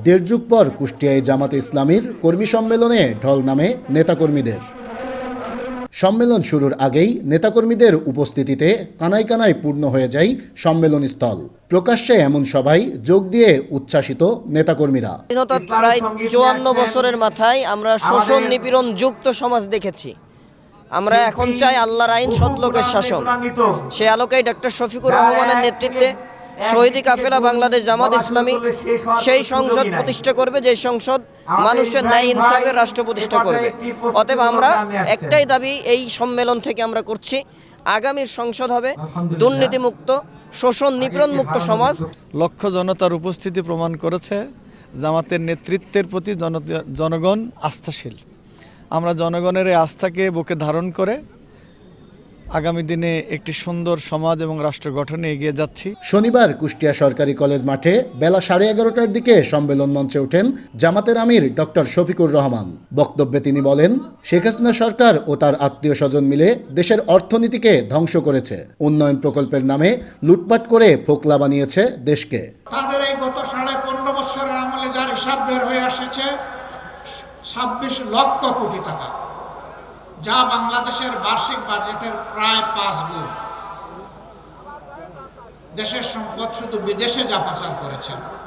দেড় যুগ পর কুষ্টিয়ায় জামাতে ইসলামীর কর্মী সম্মেলনে ঢল নামে নেতাকর্মীদের। সম্মেলন শুরুর আগেই নেতাকর্মীদের উপস্থিতিতে কানায় কানায় পূর্ণ হয়ে যায় সম্মেলনস্থল। প্রকাশ্যে এমন সভায় যোগ দিয়ে উচ্ছ্বাসিত নেতাকর্মীরা। প্রায় 54 বছরের মাথায় আমরা শোষণ নিপীড়ন যুক্ত সমাজ দেখেছি। আমরা এখন চাই আল্লাহর আইন, সৎলোকের শাসন। সে আলোকেই ডক্টর শফিকুর রহমানের নেতৃত্বে শহীদি কাফেলা বাংলাদেশ জামাত ইসলামী সেই সংসদ প্রতিষ্ঠা করবে, যে সংসদ মানুষের ন্যায় ইনসাফের রাষ্ট্র প্রতিষ্ঠা করবে। অতএব আমরা একটাই দাবি এই সম্মেলন থেকে আমরা করছি, আগামীর সংসদ হবে দুর্নীতিমুক্ত, শোষণ নিপীড়ন মুক্ত সমাজ। লক্ষ জনতার উপস্থিতি প্রমাণ করেছে জামাতের নেতৃত্বের প্রতি জনগণ আস্থাশীল। আমরা জনগণের এই আস্থাকে বুকে ধারণ করে আগামী দিনে একটি সুন্দর সমাজ এবং রাষ্ট্র গঠনে এগিয়ে যাচ্ছি। শনিবার কুষ্টিয়া সরকারি কলেজ মাঠে বেলা 11:30টার দিকে সম্মেলন মঞ্চে ওঠেন জামাতের আমির ডক্টর শফিকুর রহমান। বক্তব্যে তিনি বলেন, শেখ হাসিনা সরকার ও তার আত্মীয় স্বজন মিলে দেশের অর্থনীতিকে ধ্বংস করেছে, উন্নয়ন প্রকল্পের নামে লুটপাট করে ফোকলা বানিয়েছে দেশকে। তাদের এই গত 15.5 বছরের আমলে যার হিসাব বের হয়ে আসছে 26 লক্ষ কোটি টাকা, যা বাংলাদেশের বার্ষিক বাজেটের প্রায় 5 গুণ। দেশের সম্পদ শুধু বিদেশে যা পাচার করেছেন।